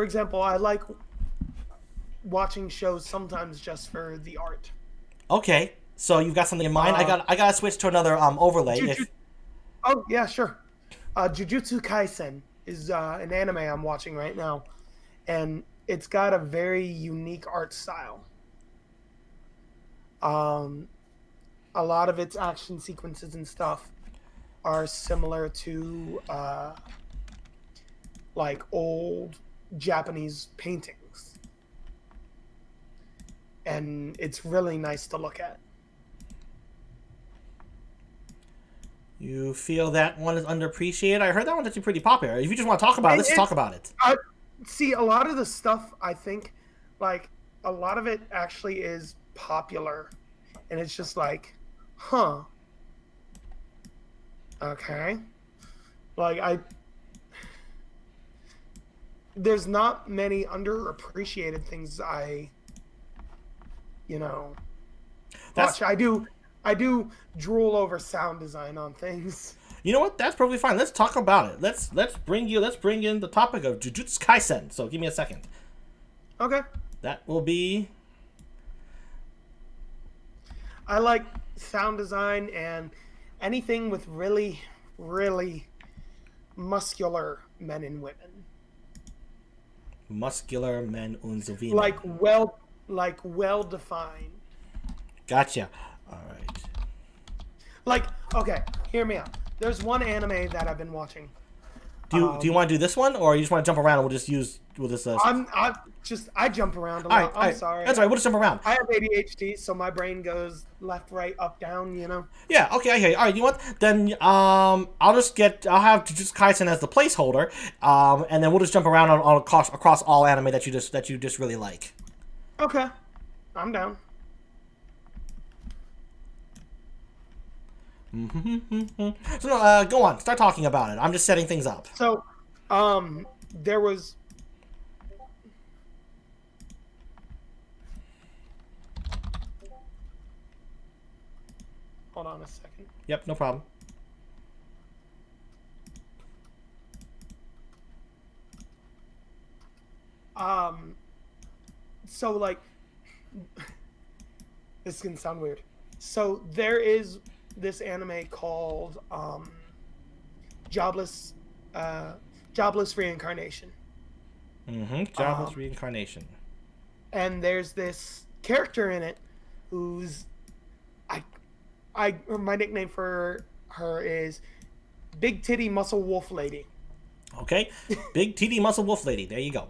for example, I like watching shows sometimes just for the art. Okay, so you've got something in mind. Uh, I got to switch to another overlay. Juju- If oh yeah, sure. Jujutsu Kaisen is an anime I'm watching right now, and it's got a very unique art style. Um, a lot of its action sequences and stuff are similar to like old Japanese paintings, and it's really nice to look at. you feel that one is underappreciated, I heard that one's actually pretty popular. If you just want to talk about it, let's talk It's about it. I see a lot of the stuff. I think like a lot of it actually is popular, and it's just like, huh, okay. Like I, there's not many underappreciated things you know, That's watch. I do drool over sound design on things. You know what? That's perfectly fine. Let's talk about it. Let's bring in the topic of Jujutsu Kaisen. So give me a second. Okay. That will be I like sound design and anything with really, really muscular men and women. Muscular Men und Women. Like well defined. Gotcha. All right. Like, okay, hear me out. There's one anime that I've been watching. Do you want to do this one, or you just want to jump around and we'll just I jump around a all right, lot. all I'm right. sorry. That's all right. We'll just jump around. I have ADHD, so my brain goes left, right, up, down. You know. Yeah. Okay. I hear you. All right. You know what? Then I'll have Jujutsu Kaisen as the placeholder, and then we'll just jump around on across all anime that you just really like. Okay, I'm down. So no, go on. Start talking about it. I'm just setting things up. So, there was. Hold on a second. Yep. No problem. Um, so like, this is gonna sound weird. So there is this anime called Jobless, uh, Jobless Reincarnation, Jobless Reincarnation. and there's this character in it who's I, my nickname for her is Big Titty Muscle Wolf Lady. Okay. Big TD Muscle Wolf Lady. There you go.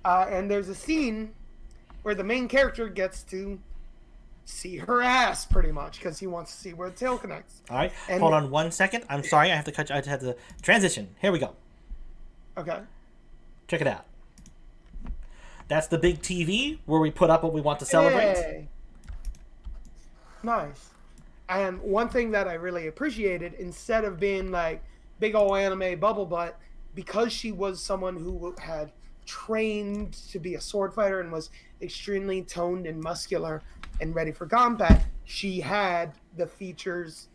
And there's a scene where the main character gets to see her ass pretty much because he wants to see where the tail connects. All right. And Hold on 1 second. I'm sorry. I have to cut. I have to transition. Here we go. okay, Check it out. That's the big TV where we put up what we want to celebrate. hey, nice. And one thing that I really appreciated, instead of being like big old anime bubble butt, because she was someone who had trained to be a sword fighter and was extremely toned and muscular and ready for combat, she had the features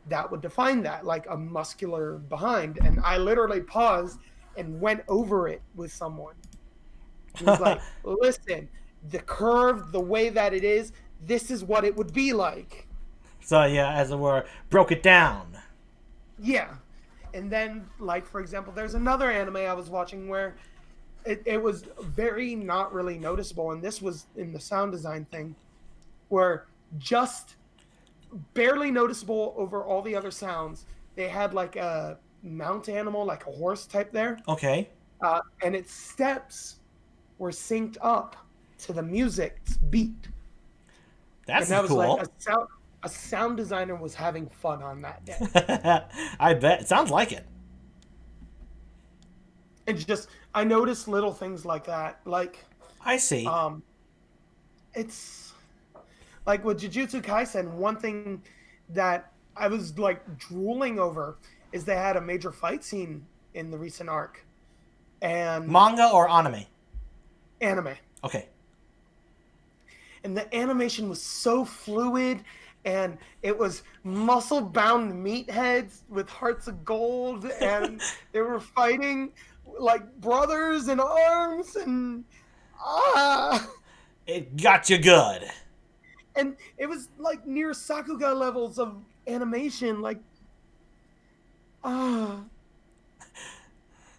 that would define that, like a muscular behind. And I literally paused and went over it with someone. It was like, listen, the curve, the way that it is, this is what it would be like. So yeah, as it were, broke it down. Yeah. And then, like, for example, there's another anime I was watching where it was very not really noticeable. And this was in the sound design thing where just barely noticeable over all the other sounds. They had like a mount animal, like a horse type there. Okay. And its steps were synced up to the music's beat. That's And that was cool. like a sound designer was having fun on that day. I bet. It sounds like it. And just I noticed little things like that. Like I see. it's like with Jujutsu Kaisen, one thing that I was like drooling over is they had a major fight scene in the recent arc. And Manga or anime? anime. Okay. And the animation was so fluid, and it was muscle bound meatheads with hearts of gold, and they were fighting like brothers in arms and ah. It got you good. And it was like near Sakuga levels of animation, like ah.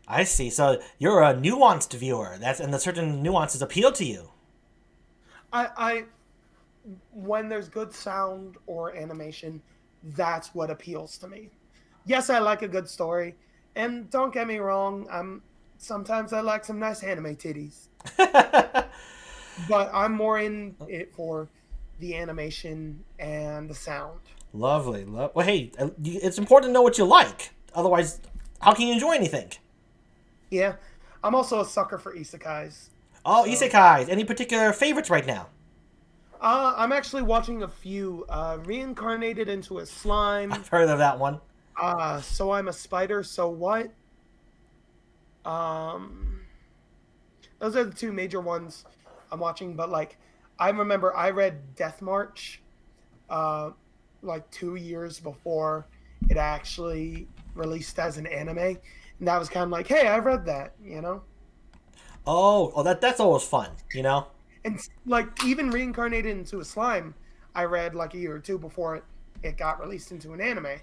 I see. So you're a nuanced viewer. And the certain nuances appeal to you. I when there's good sound or animation, that's what appeals to me. Yes, I like a good story, and don't get me wrong, I'm sometimes I like some nice anime titties, but I'm more in it for the animation and the sound. Lovely. Well, hey, it's important to know what you like. Otherwise, how can you enjoy anything? Yeah, I'm also a sucker for isekais. Oh, So, isekais. Any particular favorites right now? I'm actually watching a few. Reincarnated into a slime. I've heard of that one. So I'm a spider. So what? Um, those are the two major ones I'm watching. But like, I remember I read Death March, uh, like 2 years before it actually released as an anime, and that was kind of like, hey, I read that, you know. Oh, that's always fun, you know? And like even reincarnated into a slime, I read like a year or two before it got released into an anime. And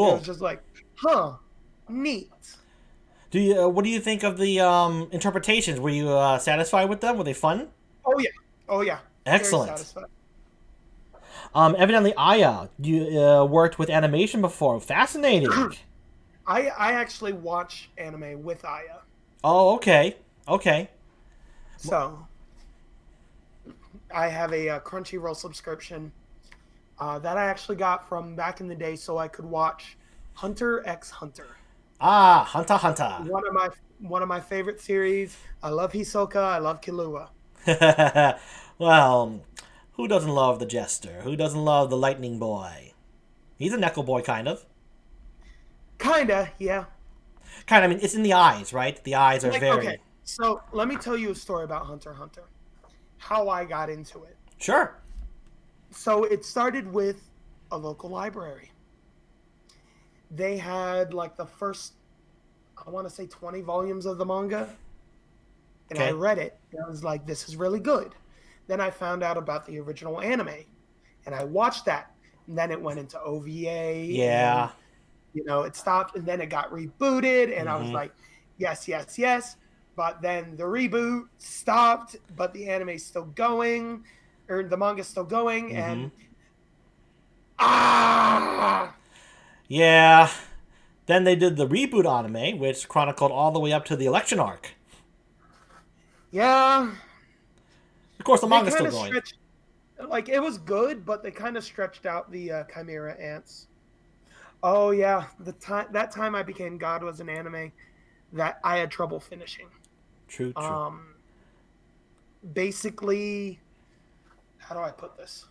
it was Cool. just like, huh, neat. What do you think of the interpretations? Were you satisfied with them? Were they fun? Oh yeah, oh yeah, very Excellent. satisfied. Evidently, Aya, you worked with animation before. Fascinating. I actually watch anime with Aya, Oh, okay. Okay. so I have a Crunchyroll subscription that I actually got from back in the day, so I could watch Hunter x Hunter. Ah, Hunter x Hunter. One of my favorite series. I love Hisoka. I love Killua. Well, who doesn't love the Jester? Who doesn't love the Lightning Boy? He's a Neckle Boy, kind of. Kinda, yeah. Kind of, I mean, it's in the eyes, right? The eyes are Like, very... okay, so let me tell you a story about Hunter x Hunter. How I got into it. Sure. So it started with a local library. They had like the first, I want to say 20 volumes of the manga, and I Okay. read it. And I was like, this is really good. Then I found out about the original anime, and I watched that. And then it went into OVA, Yeah. and it stopped, and then it got rebooted, and I was Mm-hmm. like, yes, yes, yes. But then the reboot stopped, but the anime's still going, or the manga's still going, Mm-hmm. and ah, Yeah. Then they did the reboot anime, which chronicled all the way up to the election arc. yeah, Of course, the they manga's kind still of going. stretched. Like it was good, but they kind of stretched out the Chimera ants. Oh yeah, that time I became God was an anime that I had trouble finishing. True, true. Um, basically, how do I put this?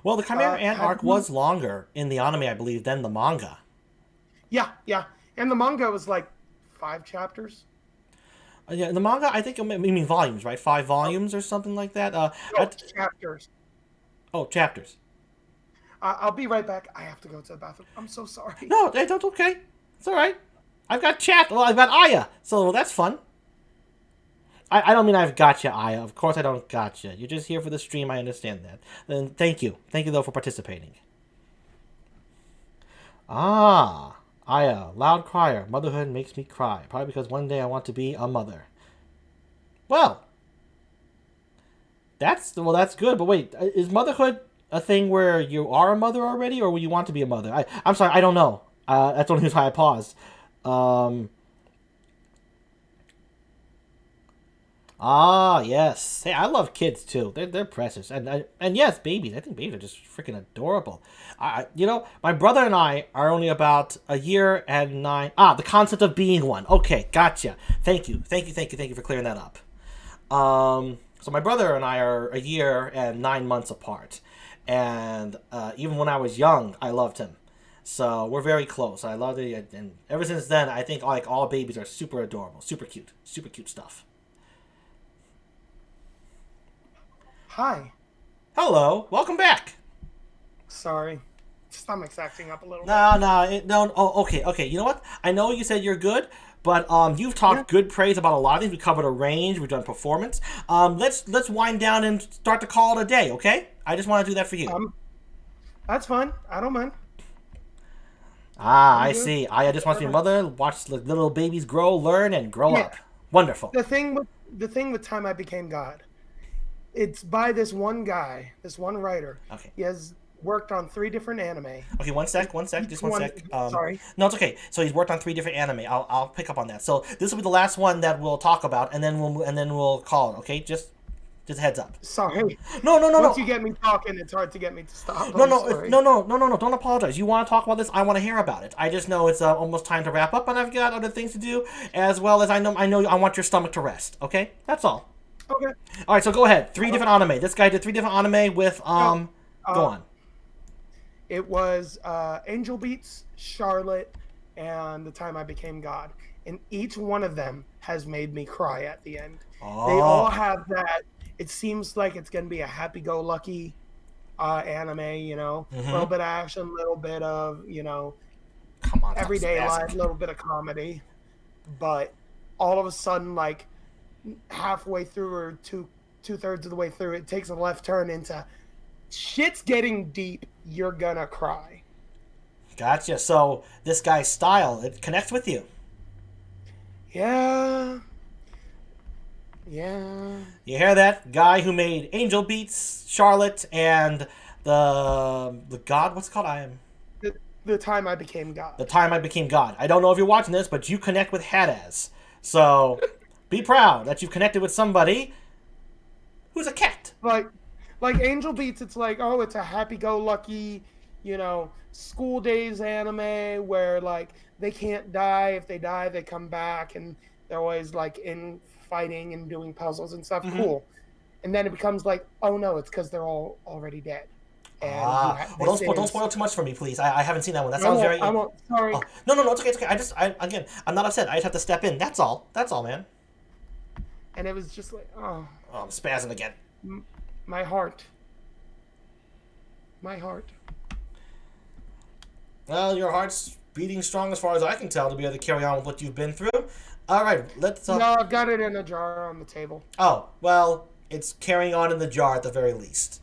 Well, the Chimera Ant Have arc you? was longer in the anime, I believe, than the manga. Yeah, yeah, and the manga was like 5 chapters. Yeah, in the manga, I think you mean volumes, right? 5 volumes or something like that. No, chapters. Oh, chapters. I'll be right back. I have to go to the bathroom. I'm so sorry. No, that's okay. It's all right. I've got chat. Well, I've got Aya, so that's fun. I don't mean I've got you, Aya. Of course, I don't got you. You're just here for the stream. I understand that. Then thank you. Thank you though for participating. Ah, Aya, loud crier. Motherhood makes me cry. Probably because one day I want to be a mother. Well, that's good. But wait, is motherhood a thing where you are a mother already, or will you want to be a mother? I'm sorry, I don't know. That's the only reason why I paused. Um, yes. Hey, I love kids too. They're precious, and yes, babies. I think babies are just freaking adorable. My brother and I are only about a year and 9. The concept of being one. Okay, gotcha. Thank you for clearing that up. So my brother and I are a year and 9 months apart, and even when I was young, I loved him. So we're very close. I loved it, and ever since then, I think like all babies are super adorable, super cute stuff. Hi. Hello, welcome back. Sorry. Stomach's acting up a little bit. No. Oh, okay. You know what? I know you said you're good, But you've talked good praise about a lot of things. We covered a range. We've done performance. Let's wind down and start to call it a day. Okay? I just want to do that for you. That's fine. I don't mind. I see. Aya just wants to be a mother. Watch the little babies grow, learn, and grow up. Wonderful. The thing with Time I Became God, it's by this one guy, this one writer. Okay. He has worked on 3 different anime. Okay, one sec, just one sec. Sorry. No, it's okay. So he's worked on 3 different anime. I'll pick up on that. So this will be the last one that we'll talk about, and then we'll call it. Okay, just a heads up. Sorry. No. Once you get me talking, it's hard to get me to stop. No. Don't apologize. You want to talk about this? I want to hear about it. I just know it's almost time to wrap up, and I've got other things to do, as well as I know I want your stomach to rest. Okay, that's all. Okay. All right. So go ahead. 3 different anime. This guy did 3 different anime with Go on. It was Angel Beats, Charlotte, and The Time I Became God. And each one of them has made me cry at the end. Oh. They all have that. It seems like it's going to be a happy-go-lucky anime, you know. A little bit of action, a little bit of, you know, come on, everyday life, a little bit of comedy. But all of a sudden, like, halfway through or two-thirds of the way through, it takes a left turn into shit's getting deep. You're gonna cry. Gotcha. So this guy's style, it connects with you. Yeah. You hear that? Guy who made Angel Beats, Charlotte, and the God. What's it called? The Time I Became God. The Time I Became God. I don't know if you're watching this, but you connect with Hattahz. So be proud that you've connected with somebody who's a cat. Like Angel Beats, it's like, oh, it's a happy-go-lucky, you know, school days anime where, like, they can't die. If they die, they come back, and they're always, like, in fighting and doing puzzles and stuff. Cool. And then it becomes like, oh, no, it's because they're all already dead. And don't spoil too much for me, please. I haven't seen that one. That sounds very... Sorry. Oh, no, it's okay. Again, I'm not upset. I just have to step in. That's all, man. And it was just like, oh, I'm spazzing again. My heart. Well, your heart's beating strong as far as I can tell to be able to carry on with what you've been through. All right, let's... No, I've got it in a jar on the table. Oh, well, it's carrying on in the jar at the very least.